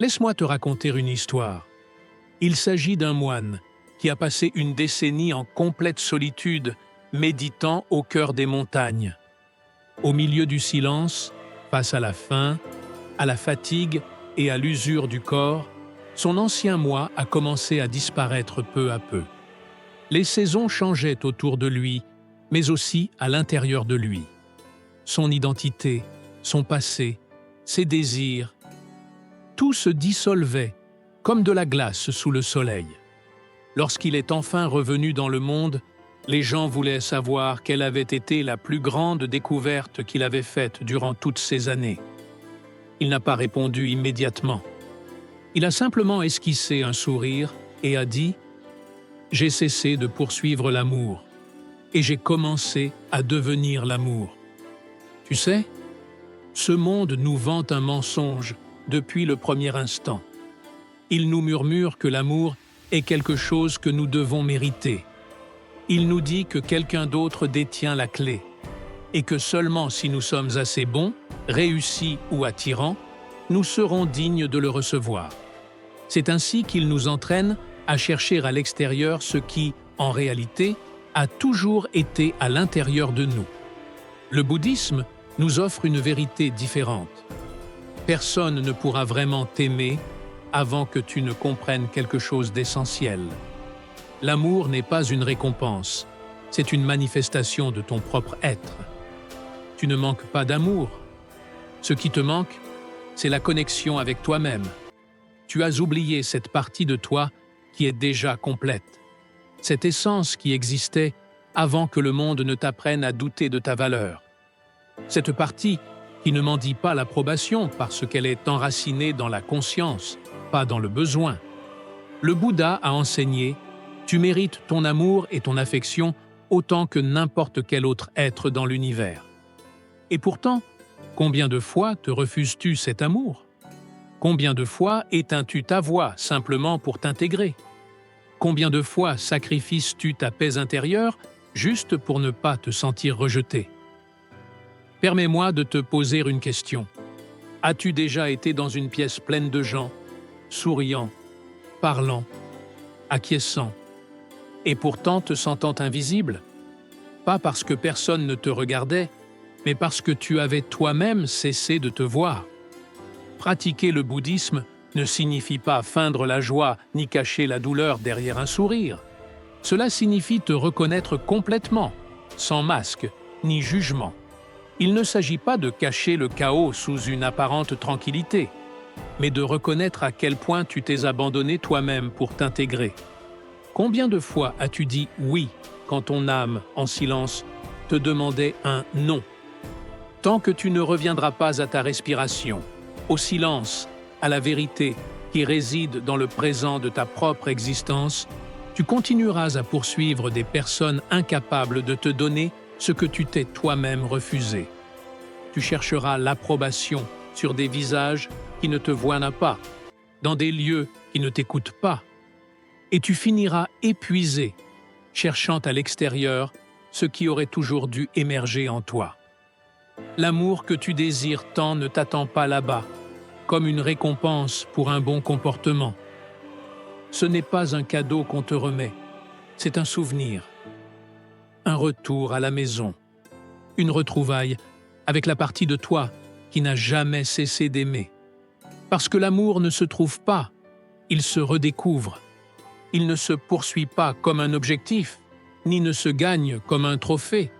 Laisse-moi te raconter une histoire. Il s'agit d'un moine qui a passé une décennie en complète solitude, méditant au cœur des montagnes. Au milieu du silence, face à la faim, à la fatigue et à l'usure du corps, son ancien moi a commencé à disparaître peu à peu. Les saisons changeaient autour de lui, mais aussi à l'intérieur de lui. Son identité, son passé, ses désirs, tout se dissolvait comme de la glace sous le soleil. Lorsqu'il est enfin revenu dans le monde, les gens voulaient savoir quelle avait été la plus grande découverte qu'il avait faite durant toutes ces années. Il n'a pas répondu immédiatement. Il a simplement esquissé un sourire et a dit « J'ai cessé de poursuivre l'amour et j'ai commencé à devenir l'amour. » Tu sais, ce monde nous vend un mensonge depuis le premier instant. Il nous murmure que l'amour est quelque chose que nous devons mériter. Il nous dit que quelqu'un d'autre détient la clé et que seulement si nous sommes assez bons, réussis ou attirants, nous serons dignes de le recevoir. C'est ainsi qu'il nous entraîne à chercher à l'extérieur ce qui, en réalité, a toujours été à l'intérieur de nous. Le bouddhisme nous offre une vérité différente. Personne ne pourra vraiment t'aimer avant que tu ne comprennes quelque chose d'essentiel. L'amour n'est pas une récompense, c'est une manifestation de ton propre être. Tu ne manques pas d'amour. Ce qui te manque, c'est la connexion avec toi-même. Tu as oublié cette partie de toi qui est déjà complète, cette essence qui existait avant que le monde ne t'apprenne à douter de ta valeur. Cette partie qui ne mendie pas l'approbation parce qu'elle est enracinée dans la conscience, pas dans le besoin. Le Bouddha a enseigné « Tu mérites ton amour et ton affection autant que n'importe quel autre être dans l'univers. » Et pourtant, combien de fois te refuses-tu cet amour? Combien de fois éteins-tu ta voix simplement pour t'intégrer? Combien de fois sacrifies-tu ta paix intérieure juste pour ne pas te sentir rejeté? Permets-moi de te poser une question. As-tu déjà été dans une pièce pleine de gens, souriant, parlant, acquiesçant, et pourtant te sentant invisible? Pas parce que personne ne te regardait, mais parce que tu avais toi-même cessé de te voir. Pratiquer le bouddhisme ne signifie pas feindre la joie ni cacher la douleur derrière un sourire. Cela signifie te reconnaître complètement, sans masque ni jugement. Il ne s'agit pas de cacher le chaos sous une apparente tranquillité, mais de reconnaître à quel point tu t'es abandonné toi-même pour t'intégrer. Combien de fois as-tu dit « oui » quand ton âme, en silence, te demandait un « non » ? Tant que tu ne reviendras pas à ta respiration, au silence, à la vérité qui réside dans le présent de ta propre existence, tu continueras à poursuivre des personnes incapables de te donner ce que tu t'es toi-même refusé. Tu chercheras l'approbation sur des visages qui ne te voient pas, dans des lieux qui ne t'écoutent pas, et tu finiras épuisé, cherchant à l'extérieur ce qui aurait toujours dû émerger en toi. L'amour que tu désires tant ne t'attend pas là-bas, comme une récompense pour un bon comportement. Ce n'est pas un cadeau qu'on te remet, c'est un souvenir, un retour à la maison, une retrouvaille avec la partie de toi qui n'a jamais cessé d'aimer. Parce que l'amour ne se trouve pas, il se redécouvre. Il ne se poursuit pas comme un objectif, ni ne se gagne comme un trophée.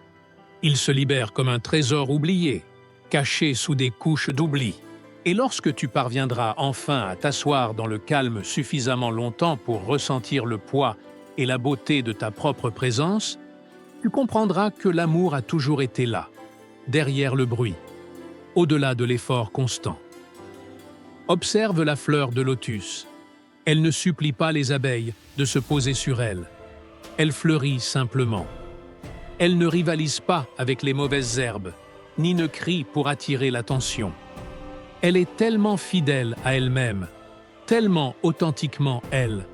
Il se libère comme un trésor oublié, caché sous des couches d'oubli. Et lorsque tu parviendras enfin à t'asseoir dans le calme suffisamment longtemps pour ressentir le poids et la beauté de ta propre présence, tu comprendras que l'amour a toujours été là, derrière le bruit, au-delà de l'effort constant. Observe la fleur de lotus. Elle ne supplie pas les abeilles de se poser sur elle. Elle fleurit simplement. Elle ne rivalise pas avec les mauvaises herbes, ni ne crie pour attirer l'attention. Elle est tellement fidèle à elle-même, tellement authentiquement elle,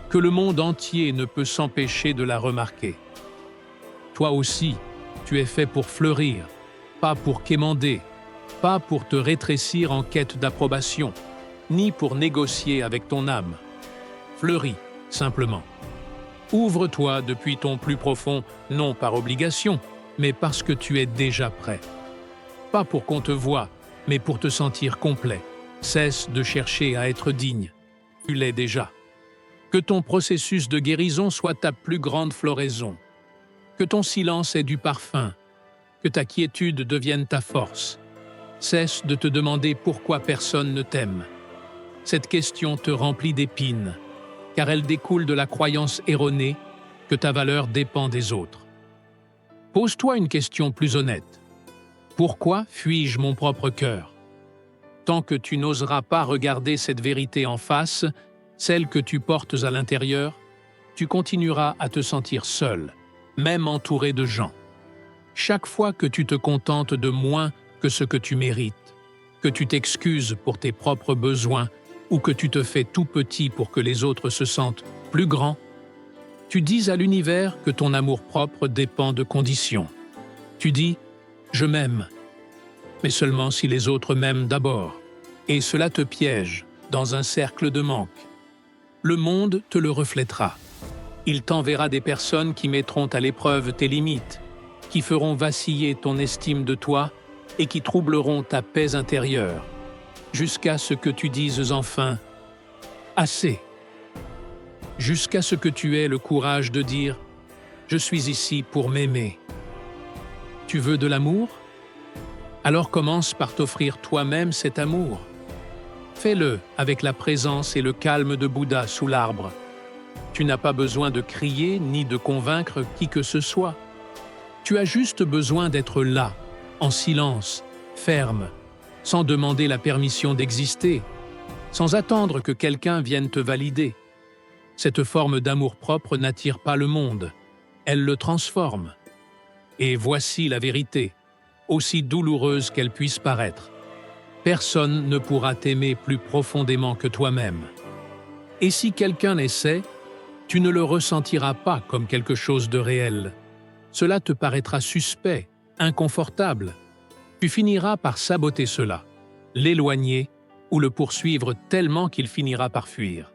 que le monde entier ne peut s'empêcher de la remarquer. Toi aussi, tu es fait pour fleurir, pas pour quémander, pas pour te rétrécir en quête d'approbation. ni pour négocier avec ton âme. Fleuris, simplement. Ouvre-toi depuis ton plus profond, non par obligation, mais parce que tu es déjà prêt. Pas pour qu'on te voie, mais pour te sentir complet. Cesse de chercher à être digne. Tu l'es déjà. Que ton processus de guérison soit ta plus grande floraison. Que ton silence ait du parfum. Que ta quiétude devienne ta force. Cesse de te demander pourquoi personne ne t'aime. Cette question te remplit d'épines, car elle découle de la croyance erronée que ta valeur dépend des autres. Pose-toi une question plus honnête. Pourquoi fuis-je mon propre cœur? Tant que tu n'oseras pas regarder cette vérité en face, celle que tu portes à l'intérieur, tu continueras à te sentir seul, même entouré de gens. Chaque fois que tu te contentes de moins que ce que tu mérites, que tu t'excuses pour tes propres besoins ou que tu te fais tout petit pour que les autres se sentent plus grands, tu dis à l'univers que ton amour-propre dépend de conditions. Tu dis « je m'aime », mais seulement si les autres m'aiment d'abord. Et cela te piège dans un cercle de manque. Le monde te le reflètera. Il t'enverra des personnes qui mettront à l'épreuve tes limites, qui feront vaciller ton estime de toi et qui troubleront ta paix intérieure, jusqu'à ce que tu dises enfin « assez », jusqu'à ce que tu aies le courage de dire « je suis ici pour m'aimer ». Tu veux de l'amour? Alors commence par t'offrir toi-même cet amour. Fais-le avec la présence et le calme de Bouddha sous l'arbre. Tu n'as pas besoin de crier ni de convaincre qui que ce soit. Tu as juste besoin d'être là, en silence, ferme, sans demander la permission d'exister, sans attendre que quelqu'un vienne te valider. Cette forme d'amour-propre n'attire pas le monde, elle le transforme. Et voici la vérité, aussi douloureuse qu'elle puisse paraître. Personne ne pourra t'aimer plus profondément que toi-même. Et si quelqu'un essaie, tu ne le ressentiras pas comme quelque chose de réel. Cela te paraîtra suspect, inconfortable. Tu finiras par saboter cela, l'éloigner ou le poursuivre tellement qu'il finira par fuir.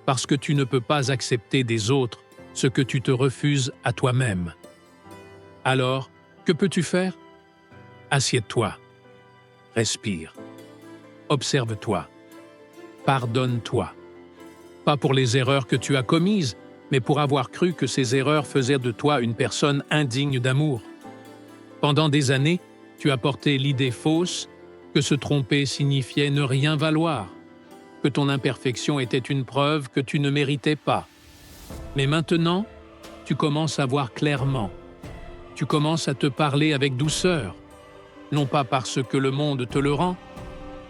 Parce que tu ne peux pas accepter des autres ce que tu te refuses à toi-même. Alors, que peux-tu faire? Assieds-toi. Respire. Observe-toi. Pardonne-toi. Pas pour les erreurs que tu as commises, mais pour avoir cru que ces erreurs faisaient de toi une personne indigne d'amour. Pendant des années, tu as porté l'idée fausse que se tromper signifiait ne rien valoir, que ton imperfection était une preuve que tu ne méritais pas. Mais maintenant, tu commences à voir clairement. Tu commences à te parler avec douceur, non pas parce que le monde te le rend,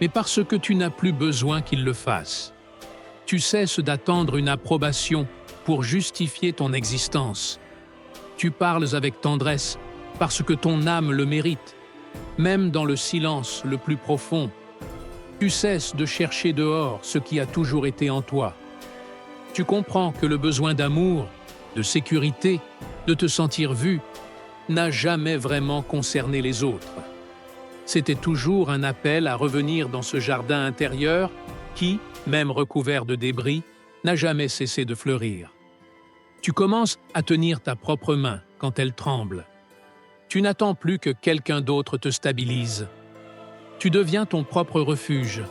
mais parce que tu n'as plus besoin qu'il le fasse. Tu cesses d'attendre une approbation pour justifier ton existence. Tu parles avec tendresse parce que ton âme le mérite, même dans le silence le plus profond. Tu cesses de chercher dehors ce qui a toujours été en toi. Tu comprends que le besoin d'amour, de sécurité, de te sentir vu, n'a jamais vraiment concerné les autres. C'était toujours un appel à revenir dans ce jardin intérieur qui, même recouvert de débris, n'a jamais cessé de fleurir. Tu commences à tenir ta propre main quand elle tremble. Tu n'attends plus que quelqu'un d'autre te stabilise. Tu deviens ton propre refuge,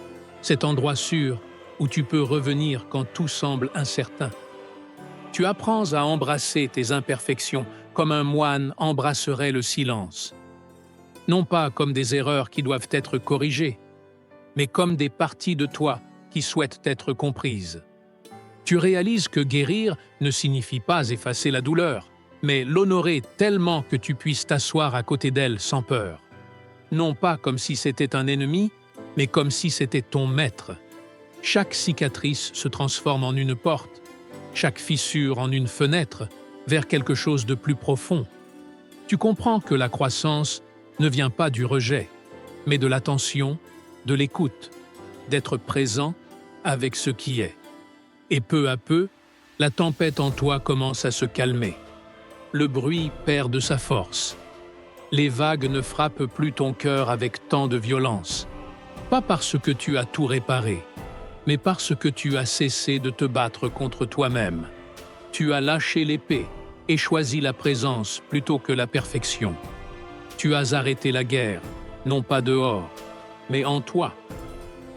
cet endroit sûr où tu peux revenir quand tout semble incertain. Tu apprends à embrasser tes imperfections comme un moine embrasserait le silence. Non pas comme des erreurs qui doivent être corrigées, mais comme des parties de toi qui souhaitent être comprises. Tu réalises que guérir ne signifie pas effacer la douleur, mais l'honorer tellement que tu puisses t'asseoir à côté d'elle sans peur. Non pas comme si c'était un ennemi, mais comme si c'était ton maître. Chaque cicatrice se transforme en une porte, chaque fissure en une fenêtre vers quelque chose de plus profond. Tu comprends que la croissance ne vient pas du rejet, mais de l'attention, de l'écoute, d'être présent avec ce qui est. Et peu à peu, la tempête en toi commence à se calmer. Le bruit perd de sa force. Les vagues ne frappent plus ton cœur avec tant de violence. Pas parce que tu as tout réparé, mais parce que tu as cessé de te battre contre toi-même. Tu as lâché l'épée et choisi la présence plutôt que la perfection. Tu as arrêté la guerre, non pas dehors, mais en toi.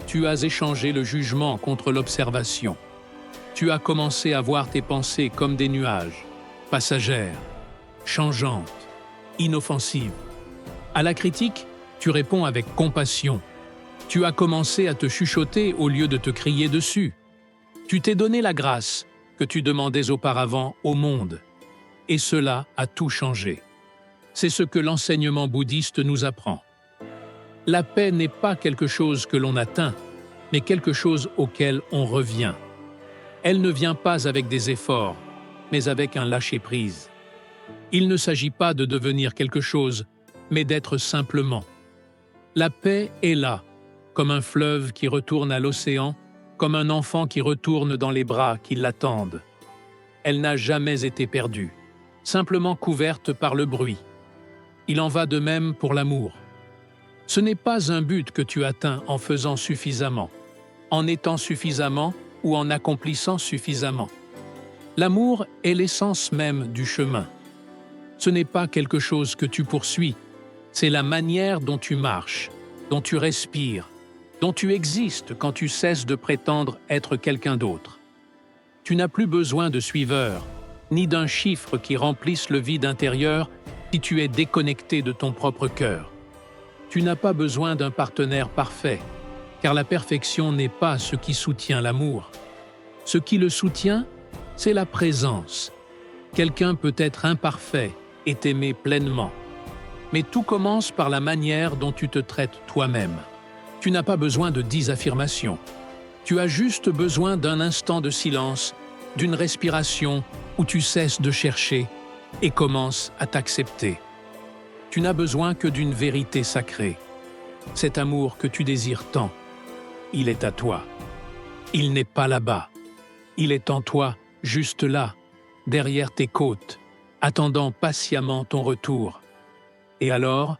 Tu as échangé le jugement contre l'observation. Tu as commencé à voir tes pensées comme des nuages, passagères, changeantes, inoffensives. À la critique, tu réponds avec compassion. Tu as commencé à te chuchoter au lieu de te crier dessus. Tu t'es donné la grâce que tu demandais auparavant au monde. Et cela a tout changé. C'est ce que l'enseignement bouddhiste nous apprend. La paix n'est pas quelque chose que l'on atteint, mais quelque chose auquel on revient. Elle ne vient pas avec des efforts, mais avec un lâcher-prise. Il ne s'agit pas de devenir quelque chose, mais d'être simplement. La paix est là, comme un fleuve qui retourne à l'océan, comme un enfant qui retourne dans les bras qui l'attendent. Elle n'a jamais été perdue, simplement couverte par le bruit. Il en va de même pour l'amour. Ce n'est pas un but que tu atteins en faisant suffisamment, en étant suffisamment ou en accomplissant suffisamment. L'amour est l'essence même du chemin. Ce n'est pas quelque chose que tu poursuis, c'est la manière dont tu marches, dont tu respires, dont tu existes quand tu cesses de prétendre être quelqu'un d'autre. Tu n'as plus besoin de suiveurs, ni d'un chiffre qui remplisse le vide intérieur si tu es déconnecté de ton propre cœur. Tu n'as pas besoin d'un partenaire parfait, car la perfection n'est pas ce qui soutient l'amour. Ce qui le soutient, c'est la présence. Quelqu'un peut être imparfait et t'aimer pleinement. Mais tout commence par la manière dont tu te traites toi-même. Tu n'as pas besoin de 10 affirmations. Tu as juste besoin d'un instant de silence, d'une respiration où tu cesses de chercher et commences à t'accepter. Tu n'as besoin que d'une vérité sacrée. Cet amour que tu désires tant, il est à toi. Il n'est pas là-bas. Il est en toi, juste là, derrière tes côtes, attendant patiemment ton retour. Et alors,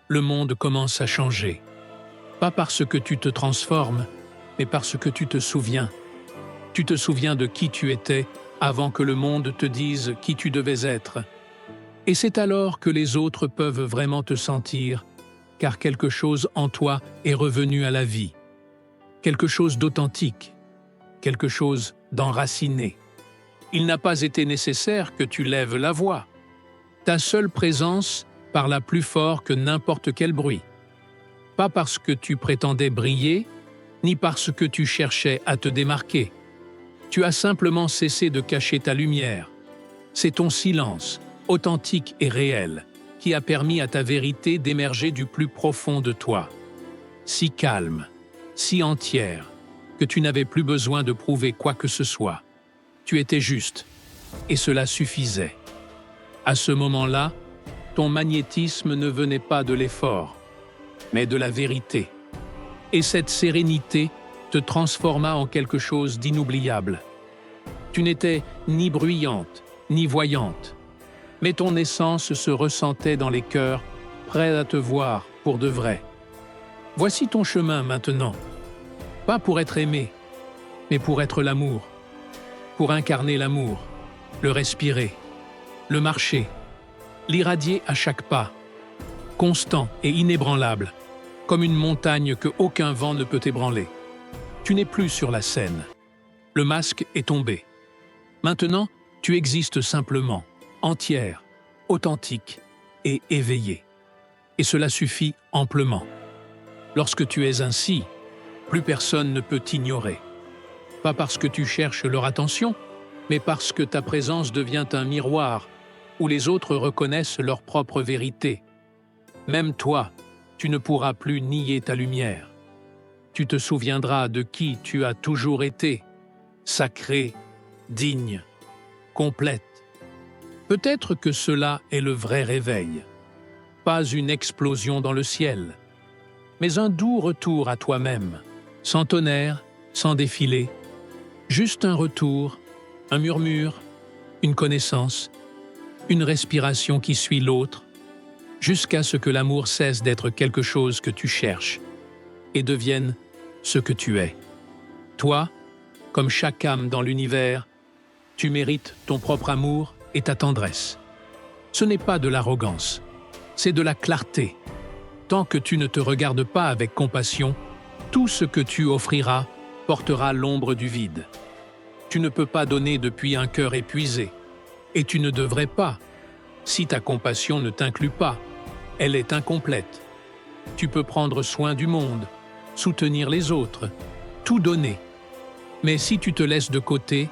le monde commence à changer. Pas parce que tu te transformes, mais parce que tu te souviens. Tu te souviens de qui tu étais avant que le monde te dise qui tu devais être. Et c'est alors que les autres peuvent vraiment te sentir, car quelque chose en toi est revenu à la vie. Quelque chose d'authentique, quelque chose d'enraciné. Il n'a pas été nécessaire que tu lèves la voix. Ta seule présence parla plus fort que n'importe quel bruit. Pas parce que tu prétendais briller, ni parce que tu cherchais à te démarquer. Tu as simplement cessé de cacher ta lumière. C'est ton silence, authentique et réel, qui a permis à ta vérité d'émerger du plus profond de toi. Si calme, si entière, que tu n'avais plus besoin de prouver quoi que ce soit. Tu étais juste, et cela suffisait. À ce moment-là, ton magnétisme ne venait pas de l'effort, mais de la vérité. Et cette sérénité te transforma en quelque chose d'inoubliable. Tu n'étais ni bruyante, ni voyante, mais ton essence se ressentait dans les cœurs, prêts à te voir pour de vrai. Voici ton chemin maintenant, pas pour être aimé, mais pour être l'amour, pour incarner l'amour, le respirer, le marcher, l'irradier à chaque pas, constant et inébranlable, comme une montagne que aucun vent ne peut ébranler. Tu n'es plus sur la scène. Le masque est tombé. Maintenant, tu existes simplement, entière, authentique et éveillée. Et cela suffit amplement. Lorsque tu es ainsi, plus personne ne peut t'ignorer. Pas parce que tu cherches leur attention, mais parce que ta présence devient un miroir où les autres reconnaissent leur propre vérité. Même toi, tu ne pourras plus nier ta lumière. Tu te souviendras de qui tu as toujours été, sacrée, digne, complète. Peut-être que cela est le vrai réveil. Pas une explosion dans le ciel, mais un doux retour à toi-même, sans tonnerre, sans défilé, juste un retour, un murmure, une connaissance, une respiration qui suit l'autre, jusqu'à ce que l'amour cesse d'être quelque chose que tu cherches et devienne ce que tu es. Toi, comme chaque âme dans l'univers, tu mérites ton propre amour et ta tendresse. Ce n'est pas de l'arrogance, c'est de la clarté. Tant que tu ne te regardes pas avec compassion, tout ce que tu offriras portera l'ombre du vide. Tu ne peux pas donner depuis un cœur épuisé, et tu ne devrais pas. Si ta compassion ne t'inclut pas, elle est incomplète. Tu peux prendre soin du monde, soutenir les autres, tout donner. Mais si tu te laisses de côté,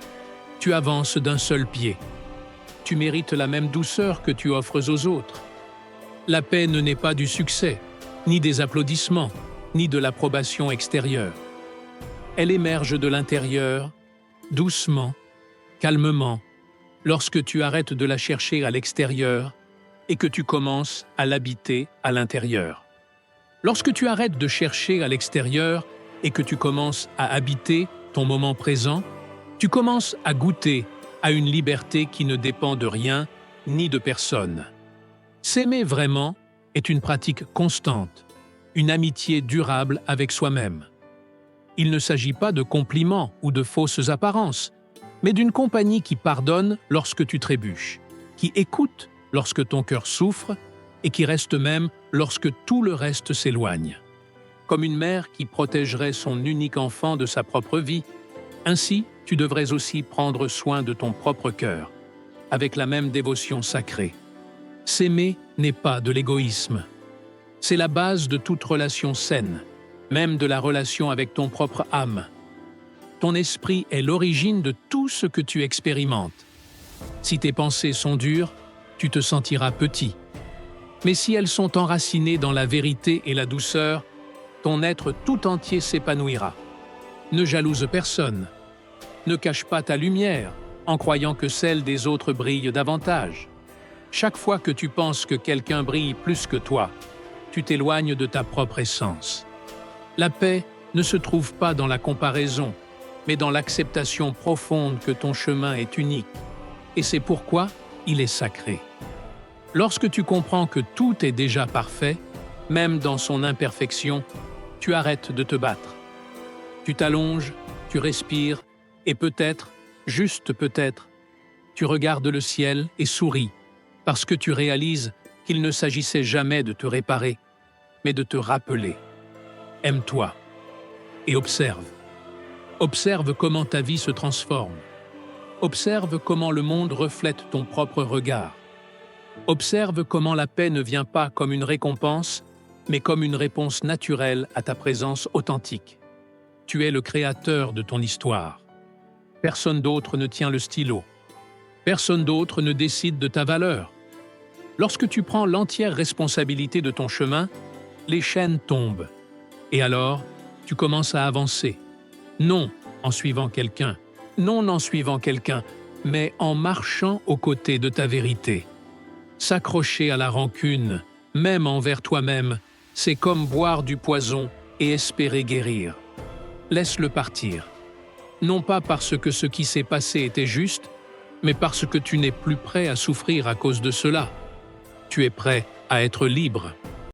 tu avances d'un seul pied. Tu mérites la même douceur que tu offres aux autres. La paix ne naît pas du succès, ni des applaudissements, ni de l'approbation extérieure. Elle émerge de l'intérieur, doucement, calmement, lorsque tu arrêtes de la chercher à l'extérieur et que tu commences à l'habiter à l'intérieur. Lorsque tu arrêtes de chercher à l'extérieur et que tu commences à habiter ton moment présent, tu commences à goûter à une liberté qui ne dépend de rien ni de personne. S'aimer vraiment est une pratique constante, une amitié durable avec soi-même. Il ne s'agit pas de compliments ou de fausses apparences, mais d'une compagnie qui pardonne lorsque tu trébuches, qui écoute lorsque ton cœur souffre et qui reste même lorsque tout le reste s'éloigne. Comme une mère qui protégerait son unique enfant de sa propre vie, ainsi tu devrais aussi prendre soin de ton propre cœur, avec la même dévotion sacrée. S'aimer n'est pas de l'égoïsme. C'est la base de toute relation saine, même de la relation avec ton propre âme. Ton esprit est l'origine de tout ce que tu expérimentes. Si tes pensées sont dures, tu te sentiras petit. Mais si elles sont enracinées dans la vérité et la douceur, ton être tout entier s'épanouira. Ne jalouse personne. Ne cache pas ta lumière en croyant que celle des autres brille davantage. Chaque fois que tu penses que quelqu'un brille plus que toi, tu t'éloignes de ta propre essence. La paix ne se trouve pas dans la comparaison, mais dans l'acceptation profonde que ton chemin est unique. Et c'est pourquoi il est sacré. Lorsque tu comprends que tout est déjà parfait, même dans son imperfection, tu arrêtes de te battre. Tu t'allonges, tu respires, et peut-être, juste peut-être, tu regardes le ciel et souris, parce que tu réalises qu'il ne s'agissait jamais de te réparer, mais de te rappeler. Aime-toi et observe. Observe comment ta vie se transforme. Observe comment le monde reflète ton propre regard. Observe comment la paix ne vient pas comme une récompense, mais comme une réponse naturelle à ta présence authentique. Tu es le créateur de ton histoire. Personne d'autre ne tient le stylo. Personne d'autre ne décide de ta valeur. Lorsque tu prends l'entière responsabilité de ton chemin, les chaînes tombent. Et alors, tu commences à avancer. Non en suivant quelqu'un, non en suivant quelqu'un, mais en marchant aux côtés de ta vérité. S'accrocher à la rancune, même envers toi-même, c'est comme boire du poison et espérer guérir. Laisse-le partir. Non pas parce que ce qui s'est passé était juste, mais parce que tu n'es plus prêt à souffrir à cause de cela. Tu es prêt à être libre.